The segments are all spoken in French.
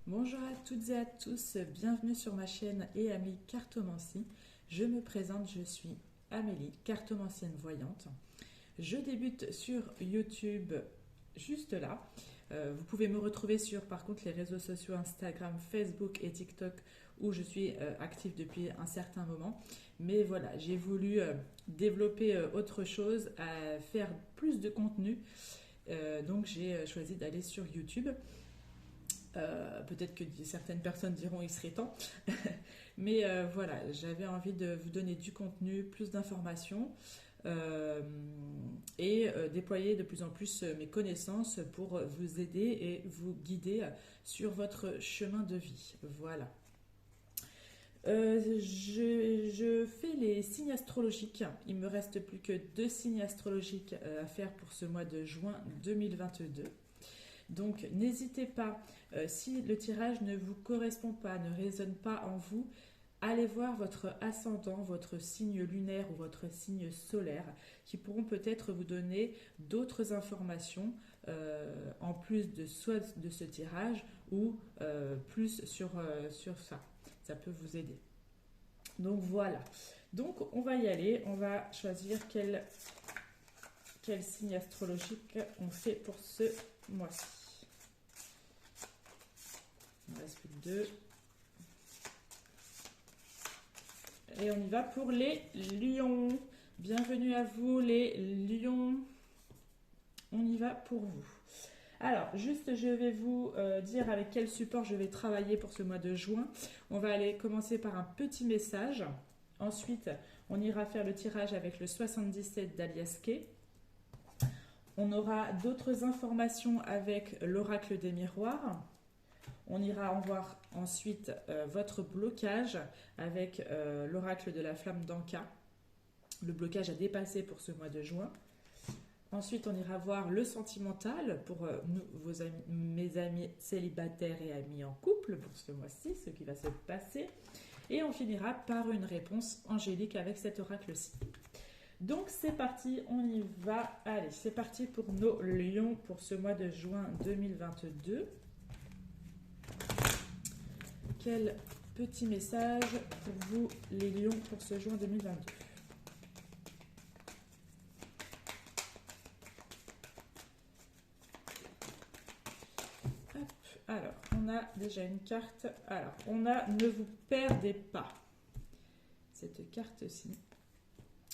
Bonjour à toutes et à tous, bienvenue sur ma chaîne et Amélie Cartomancie. Je me présente, je suis Amélie, cartomancienne voyante. Je débute sur YouTube juste là. Vous pouvez me retrouver sur par contre les réseaux sociaux Instagram, Facebook et TikTok où je suis active depuis un certain moment. Mais voilà, j'ai voulu développer autre chose, faire plus de contenu. Donc j'ai choisi d'aller sur YouTube. Peut-être que certaines personnes diront il serait temps. Mais voilà, j'avais envie de vous donner du contenu, plus d'informations euh, et déployer de plus en plus mes connaissances pour vous aider et vous guider sur votre chemin de vie. Voilà. Je fais les signes astrologiques. Il me reste plus que 2 signes astrologiques à faire pour ce mois de juin 2022. Donc n'hésitez pas, si le tirage ne vous correspond pas, ne résonne pas en vous, allez voir votre ascendant, votre signe lunaire ou votre signe solaire qui pourront peut-être vous donner d'autres informations en plus de soit de ce tirage ou plus sur ça. Ça peut vous aider. Donc voilà. Donc on va y aller, on va choisir quel signe astrologique on fait pour ce mois-ci. Il ne reste plus que 2. Et on y va pour les lions. Bienvenue à vous les lions. On y va pour vous. Alors, juste, je vais vous dire avec quel support je vais travailler pour ce mois de juin. On va aller commencer par un petit message. Ensuite, on ira faire le tirage avec le 77 d'Alias Kay. On aura d'autres informations avec l'oracle des miroirs. On ira en voir ensuite votre blocage avec l'oracle de la flamme d'Anka. Le blocage à dépasser pour ce mois de juin. Ensuite, on ira voir le sentimental pour mes amis célibataires et amis en couple pour ce mois-ci, ce qui va se passer. Et on finira par une réponse angélique avec cet oracle-ci. Donc c'est parti, on y va. Allez, c'est parti pour nos lions pour ce mois de juin 2022. Quel petit message pour vous les lions pour ce juin 2022. Hop, alors, on a déjà une carte. Alors, on a ne vous perdez pas. Cette carte-ci.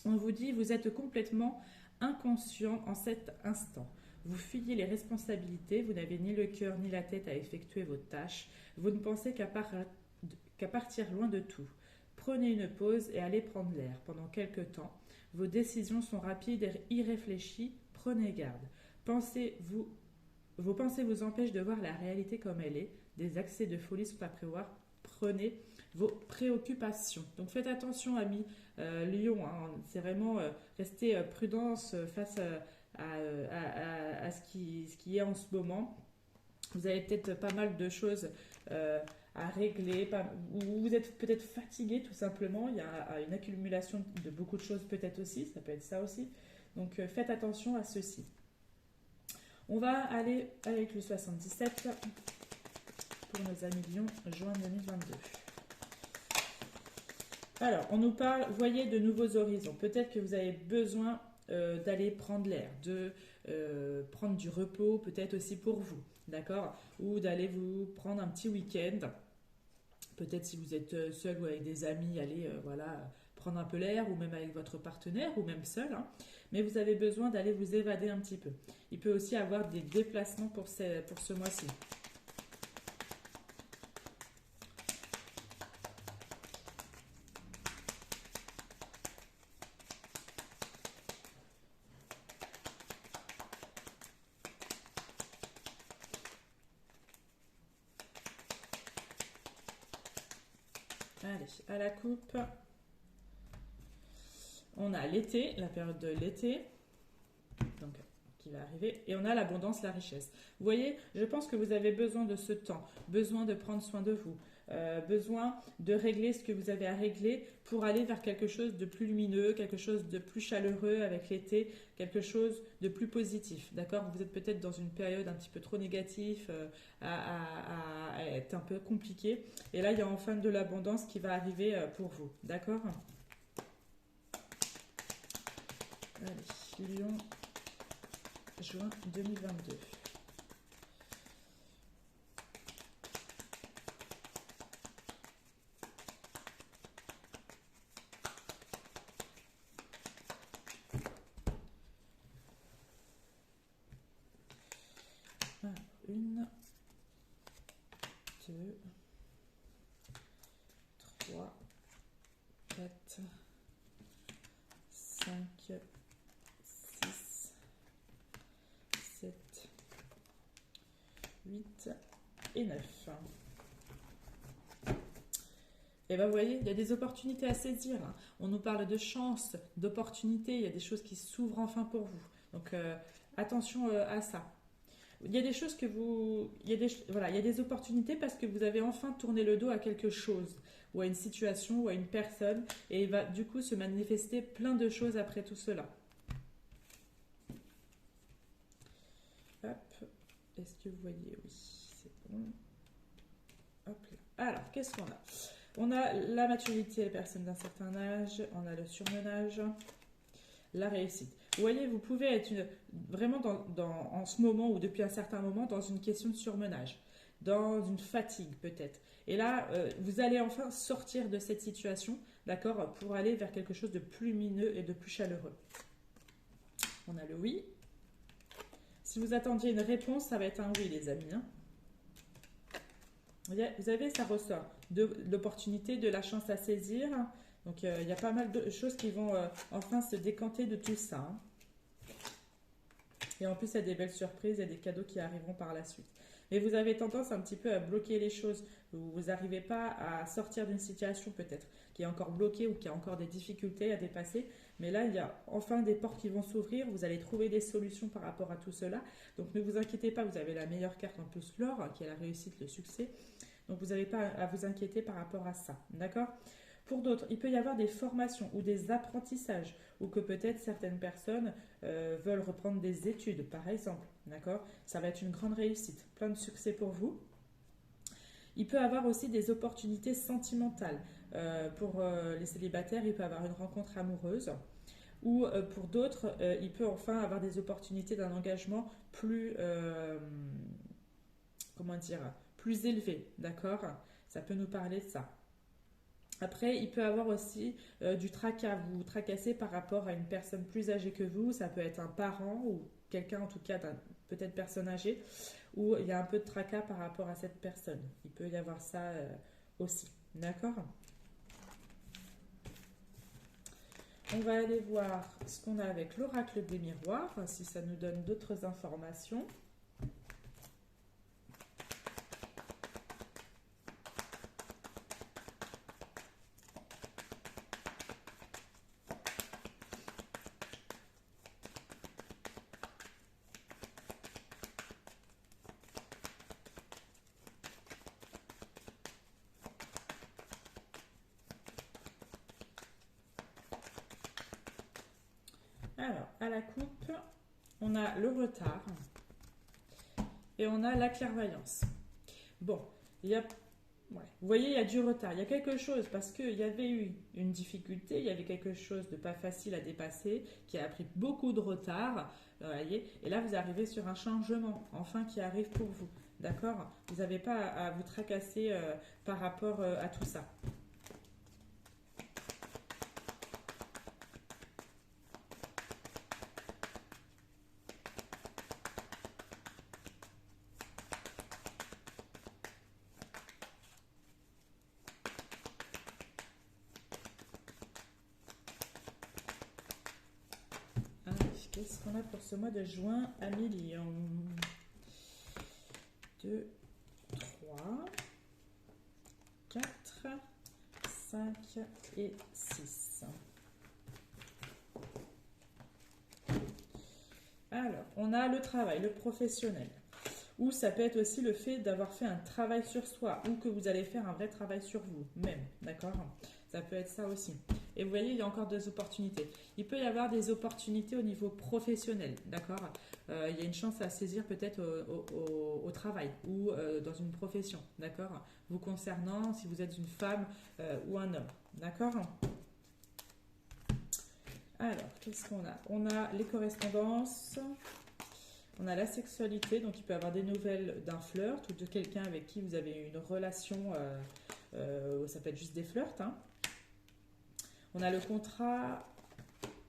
On vous dit vous êtes complètement inconscient en cet instant. Vous fuyez les responsabilités, vous n'avez ni le cœur ni la tête à effectuer vos tâches. Vous ne pensez qu'à partir loin de tout. Prenez une pause et allez prendre l'air pendant quelque temps. Vos décisions sont rapides et irréfléchies, prenez garde. Vos pensées vous empêchent de voir la réalité comme elle est. Des accès de folie sont à prévoir. Prenez vos préoccupations. Donc faites attention, amis Lion. Hein. C'est vraiment rester prudence face à ce qui est en ce moment. Vous avez peut-être pas mal de choses à régler, ou vous êtes peut-être fatigué tout simplement. Il y a une accumulation de beaucoup de choses peut-être aussi, ça peut être ça aussi. Donc faites attention à ceci. On va aller avec le 77 pour nos amis Lions, juin 2022. Alors, on nous parle, voyez de nouveaux horizons. Peut-être que vous avez besoin d'aller prendre l'air, de prendre du repos, peut-être aussi pour vous, d'accord? Ou d'aller vous prendre un petit week-end. Peut-être si vous êtes seul ou avec des amis, aller voilà, prendre un peu l'air, ou même avec votre partenaire, ou même seul. Hein. Mais vous avez besoin d'aller vous évader un petit peu. Il peut aussi avoir des déplacements pour ce mois-ci. Allez, à la coupe. On a l'été, la période de l'été, donc qui va arriver, et on a l'abondance, la richesse. Vous voyez, je pense que vous avez besoin de ce temps, besoin de prendre soin de vous, besoin de régler ce que vous avez à régler pour aller vers quelque chose de plus lumineux, quelque chose de plus chaleureux avec l'été, quelque chose de plus positif. D'accord? Vous êtes peut-être dans une période un petit peu trop négative, à être un peu compliqué. Et là, il y a enfin de l'abondance qui va arriver pour vous. D'accord? Allez, Lion, juin 2022. Une, deux, trois, quatre, cinq, six, sept, huit et 9. Et bien vous voyez, il y a des opportunités à saisir. On nous parle de chance, d'opportunités, il y a des choses qui s'ouvrent enfin pour vous. Donc attention à ça. Il y a des choses que vous... voilà, il y a des opportunités parce que vous avez enfin tourné le dos à quelque chose, ou à une situation, ou à une personne, et il va du coup se manifester plein de choses après tout cela. Hop, est-ce que vous voyez? Oui, c'est bon. Hop là. Alors, qu'est-ce qu'on a? On a la maturité, les personnes d'un certain âge, on a le surmenage, la réussite. Vous voyez, vous pouvez être vraiment en ce moment ou depuis un certain moment dans une question de surmenage, dans une fatigue peut-être. Et là, vous allez enfin sortir de cette situation, d'accord, pour aller vers quelque chose de plus lumineux et de plus chaleureux. On a le oui. Si vous attendiez une réponse, ça va être un oui, les amis. Hein. Vous avez, ça ressort de l'opportunité, de la chance à saisir. Donc, il y a pas mal de choses qui vont enfin se décanter de tout ça. Hein. Et en plus, il y a des belles surprises et des cadeaux qui arriveront par la suite. Mais vous avez tendance un petit peu à bloquer les choses. Vous n'arrivez pas à sortir d'une situation peut-être qui est encore bloquée ou qui a encore des difficultés à dépasser. Mais là, il y a enfin des portes qui vont s'ouvrir. Vous allez trouver des solutions par rapport à tout cela. Donc ne vous inquiétez pas, vous avez la meilleure carte en plus, l'or, qui est la réussite, le succès. Donc vous n'avez pas à vous inquiéter par rapport à ça. D'accord ? Pour d'autres, il peut y avoir des formations ou des apprentissages, ou que peut-être certaines personnes veulent reprendre des études, par exemple. D'accord ? Ça va être une grande réussite, plein de succès pour vous. Il peut y avoir aussi des opportunités sentimentales. Pour les célibataires, il peut y avoir une rencontre amoureuse. Ou pour d'autres, il peut enfin avoir des opportunités d'un engagement plus, comment dire, plus élevé. D'accord ? Ça peut nous parler de ça. Après, il peut avoir aussi du tracas. Vous vous tracassez par rapport à une personne plus âgée que vous. Ça peut être un parent ou quelqu'un, en tout cas, peut-être personne âgée, où il y a un peu de tracas par rapport à cette personne. Il peut y avoir ça aussi. D'accord ? On va aller voir ce qu'on a avec l'oracle des miroirs, si ça nous donne d'autres informations. Alors, à la coupe, on a le retard et on a la clairvoyance. Bon, il y a, vous voyez, il y a du retard. Il y a quelque chose parce qu'il y avait eu une difficulté, il y avait quelque chose de pas facile à dépasser, qui a pris beaucoup de retard. Voyez, et là, vous arrivez sur un changement, enfin, qui arrive pour vous. D'accord ? Vous n'avez pas à vous tracasser par rapport à tout ça. Qu'est-ce qu'on a pour ce mois de juin à Million? 2, 3, 4, 5 et 6. Alors, on a le travail, le professionnel. Ou ça peut être aussi le fait d'avoir fait un travail sur soi, ou que vous allez faire un vrai travail sur vous, même, d'accord? Ça peut être ça aussi. Et vous voyez, il y a encore des opportunités. Il peut y avoir des opportunités au niveau professionnel, d'accord? Il y a une chance à saisir peut-être au travail ou dans une profession, d'accord? Vous concernant, si vous êtes une femme ou un homme, d'accord? Alors, qu'est-ce qu'on a? On a les correspondances, on a la sexualité, donc il peut y avoir des nouvelles d'un flirt ou de quelqu'un avec qui vous avez une relation, ça peut être juste des flirts, hein. On a le contrat,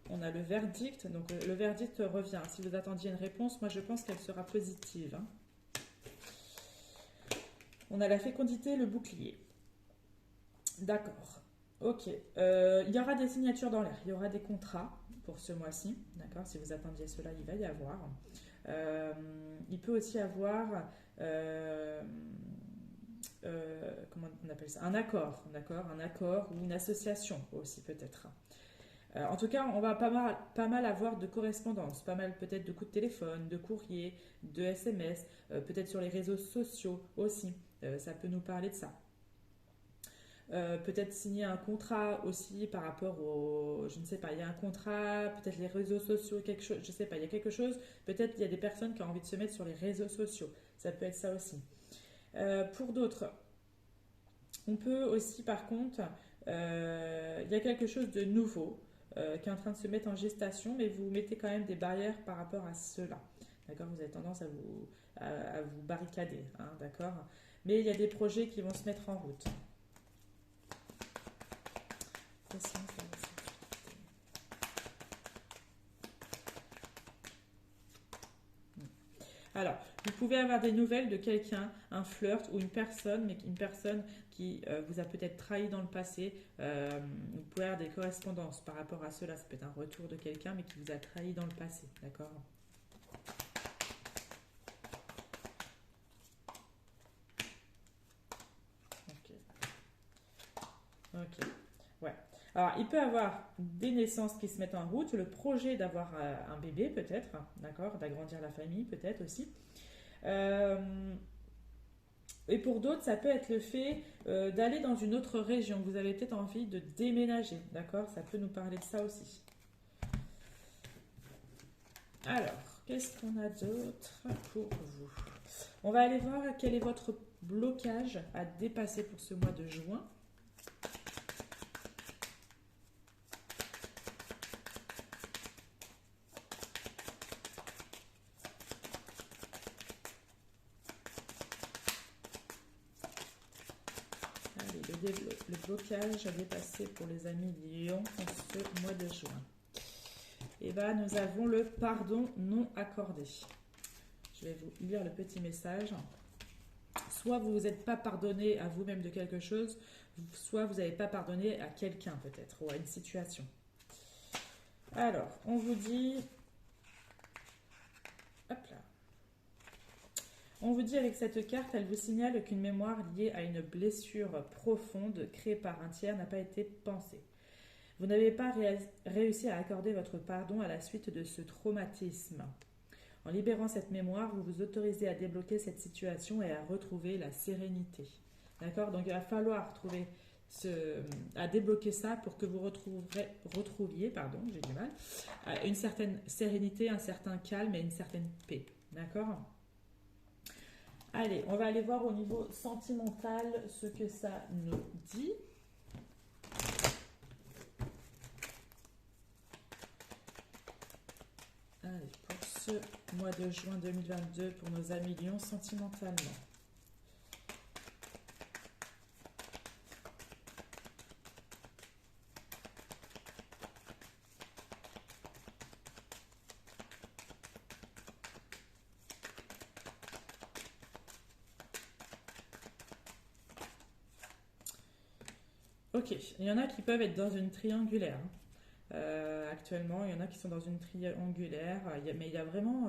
on a le verdict, donc le verdict revient. Si vous attendiez une réponse, moi je pense qu'elle sera positive, hein. On a la fécondité, le bouclier. D'accord. Ok. Il y aura des signatures dans l'air, il y aura des contrats pour ce mois-ci. D'accord. Si vous attendiez cela, il va y avoir. Il peut aussi avoir, comment on appelle ça, un accord, d'accord, un accord ou une association aussi peut-être. En tout cas, on va pas mal avoir de correspondance, pas mal peut-être de coups de téléphone, de courrier, de SMS, peut-être sur les réseaux sociaux aussi. Ça peut nous parler de ça. Peut-être signer un contrat aussi par rapport au, je ne sais pas, il y a un contrat, peut-être les réseaux sociaux, quelque chose, je ne sais pas, il y a quelque chose, peut-être il y a des personnes qui ont envie de se mettre sur les réseaux sociaux, ça peut être ça aussi. Pour d'autres, on peut aussi par contre, il y a quelque chose de nouveau qui est en train de se mettre en gestation, mais vous mettez quand même des barrières par rapport à cela. D'accord? Vous avez tendance à vous barricader, hein, d'accord? Mais il y a des projets qui vont se mettre en route. Alors, vous pouvez avoir des nouvelles de quelqu'un, un flirt ou une personne, mais une personne qui vous a peut-être trahi dans le passé. Vous pouvez avoir des correspondances par rapport à cela. Ça peut être un retour de quelqu'un, mais qui vous a trahi dans le passé. D'accord? Ok. Ouais. Alors, il peut y avoir des naissances qui se mettent en route, le projet d'avoir un bébé peut-être, d'accord, d'agrandir la famille peut-être aussi. Et pour d'autres, ça peut être le fait d'aller dans une autre région. Vous avez peut-être envie de déménager, d'accord? Ça peut nous parler de ça aussi. Alors, qu'est-ce qu'on a d'autre pour vous? On va aller voir quel est votre blocage à dépasser pour ce mois de juin. Le blocage à dépasser pour les amis Lion en ce mois de juin. Et bien, nous avons le pardon non accordé. Je vais vous lire le petit message. Soit vous n'êtes pas pardonné à vous-même de quelque chose, soit vous n'avez pas pardonné à quelqu'un peut-être, ou à une situation. Alors, on vous dit... Hop là. On vous dit avec cette carte, elle vous signale qu'une mémoire liée à une blessure profonde créée par un tiers n'a pas été pensée. Vous n'avez pas réussi à accorder votre pardon à la suite de ce traumatisme. En libérant cette mémoire, vous vous autorisez à débloquer cette situation et à retrouver la sérénité. D'accord? Donc il va falloir trouver à débloquer ça pour que vous retrouviez, j'ai du mal, une certaine sérénité, un certain calme et une certaine paix. D'accord? Allez, on va aller voir au niveau sentimental ce que ça nous dit. Allez, pour ce mois de juin 2022, pour nos amis Lions, sentimentalement. Ok, il y en a qui peuvent être dans une triangulaire. Actuellement, il y en a qui sont dans une triangulaire, mais il y a vraiment...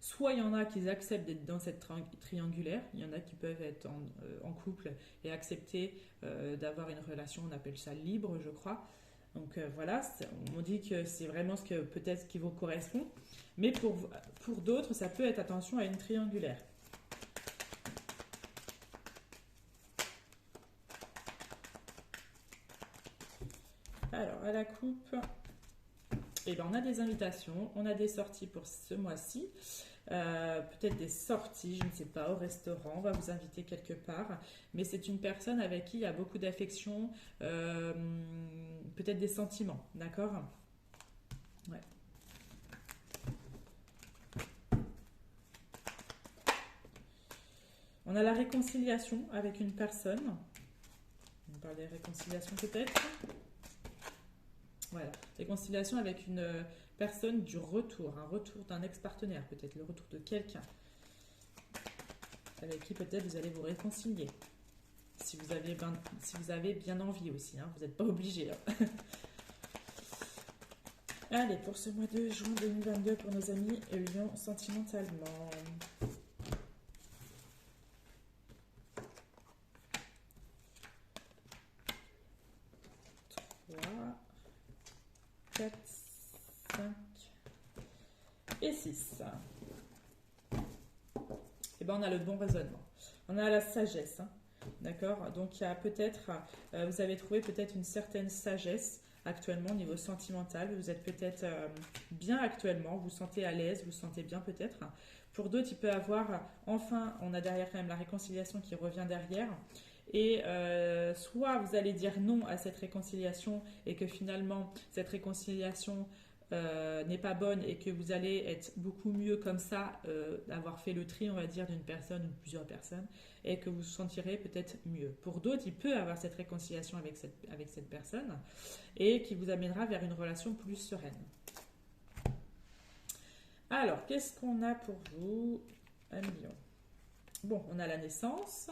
soit il y en a qui acceptent d'être dans cette triangulaire, il y en a qui peuvent être en couple et accepter d'avoir une relation, on appelle ça libre, je crois. Donc voilà, on dit que c'est vraiment ce que peut-être qui vous correspond. Mais pour d'autres, ça peut être attention à une triangulaire. Alors, à la coupe, eh ben, on a des invitations, on a des sorties pour ce mois-ci. Peut-être des sorties, je ne sais pas, au restaurant, on va vous inviter quelque part, mais c'est une personne avec qui il y a beaucoup d'affection, peut-être des sentiments, d'accord? Ouais. On a la réconciliation avec une personne, on parle des réconciliations peut-être, voilà, réconciliation avec une personne du retour, un retour d'un ex-partenaire peut-être, le retour de quelqu'un avec qui peut-être vous allez vous réconcilier. Si vous avez bien envie aussi, hein, vous n'êtes pas obligé. Hein. Allez, pour ce mois de juin 2022, pour nos amis Lion sentimentalement. 3, 4, 5 et 6. Et ben on a le bon raisonnement. On a la sagesse. Hein. D'accord? Donc il y a peut-être, vous avez trouvé peut-être une certaine sagesse actuellement au niveau sentimental. Vous êtes peut-être bien actuellement, vous vous sentez à l'aise, vous vous sentez bien peut-être. Pour d'autres, il peut y avoir, enfin, on a derrière quand même la réconciliation qui revient derrière. Et soit vous allez dire non à cette réconciliation et que finalement cette réconciliation n'est pas bonne et que vous allez être beaucoup mieux comme ça, avoir fait le tri, on va dire, d'une personne ou de plusieurs personnes, et que vous vous sentirez peut-être mieux. Pour d'autres, il peut avoir cette réconciliation avec cette personne et qui vous amènera vers une relation plus sereine. Alors, qu'est-ce qu'on a pour vous, un million? Bon, on a la naissance,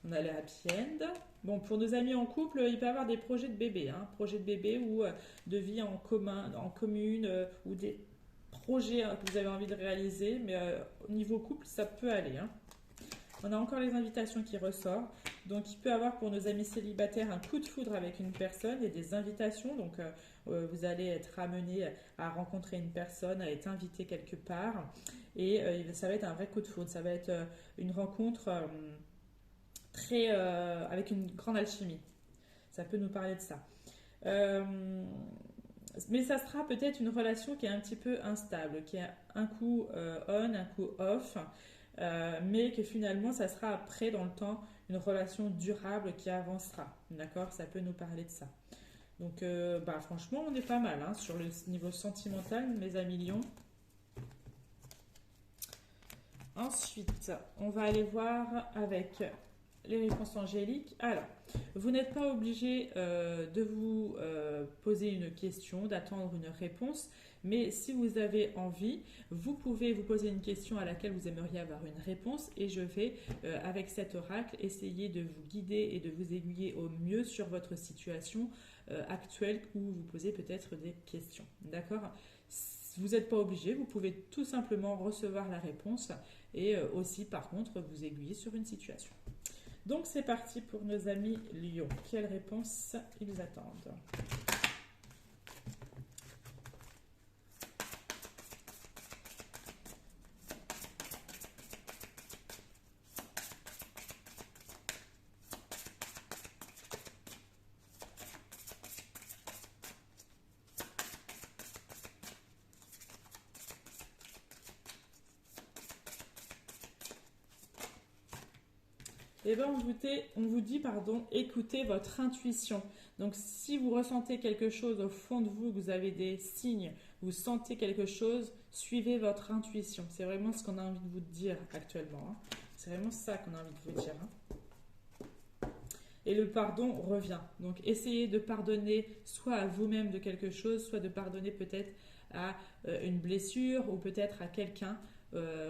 on a le happy end. Bon, pour nos amis en couple, il peut y avoir des projets de bébé, hein, projets de bébé ou de vie en commun, en commune, ou des projets que vous avez envie de réaliser, mais au niveau couple, ça peut aller. Hein. On a encore les invitations qui ressortent. Donc, il peut y avoir pour nos amis célibataires un coup de foudre avec une personne et des invitations. Donc, vous allez être amené à rencontrer une personne, à être invité quelque part. Et ça va être un vrai coup de foudre. Ça va être une rencontre avec une grande alchimie. Ça peut nous parler de ça. Mais ça sera peut-être une relation qui est un petit peu instable, qui est un coup on, un coup off. Mais que finalement, ça sera après, dans le temps, une relation durable qui avancera. D'accord? Ça peut nous parler de ça. Donc, franchement, on est pas mal hein, sur le niveau sentimental, mes amis lions. Ensuite, on va aller voir avec les réponses angéliques. Alors, vous n'êtes pas obligé de vous poser une question, d'attendre une réponse. Mais si vous avez envie, vous pouvez vous poser une question à laquelle vous aimeriez avoir une réponse et je vais, avec cet oracle, essayer de vous guider et de vous aiguiller au mieux sur votre situation actuelle où vous posez peut-être des questions. D'accord? Vous n'êtes pas obligé, vous pouvez tout simplement recevoir la réponse et aussi, par contre, vous aiguiller sur une situation. Donc, c'est parti pour nos amis Lions. Quelle réponse ils attendent? Eh bien, on vous dit, écoutez votre intuition. Donc, si vous ressentez quelque chose au fond de vous, vous avez des signes, vous sentez quelque chose, suivez votre intuition. C'est vraiment ce qu'on a envie de vous dire actuellement. Hein. C'est vraiment ça qu'on a envie de vous dire. Hein. Et le pardon revient. Donc, essayez de pardonner soit à vous-même de quelque chose, soit de pardonner peut-être à une blessure ou peut-être à quelqu'un.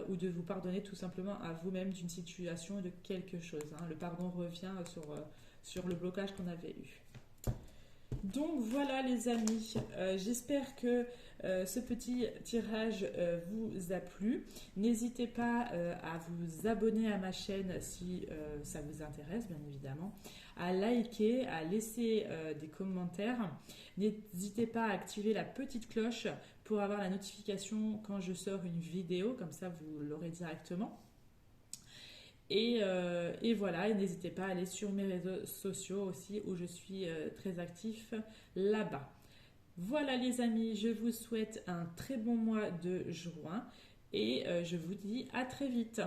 Ou de vous pardonner tout simplement à vous-même d'une situation, de quelque chose. Hein. Le pardon revient sur le blocage qu'on avait eu. Donc voilà les amis, j'espère que ce petit tirage vous a plu. N'hésitez pas à vous abonner à ma chaîne si ça vous intéresse, bien évidemment, à liker, à laisser des commentaires. N'hésitez pas à activer la petite cloche pour avoir la notification quand je sors une vidéo, comme ça vous l'aurez directement. Et voilà, et n'hésitez pas à aller sur mes réseaux sociaux aussi où je suis très actif là-bas. Voilà les amis, je vous souhaite un très bon mois de juin et je vous dis à très vite.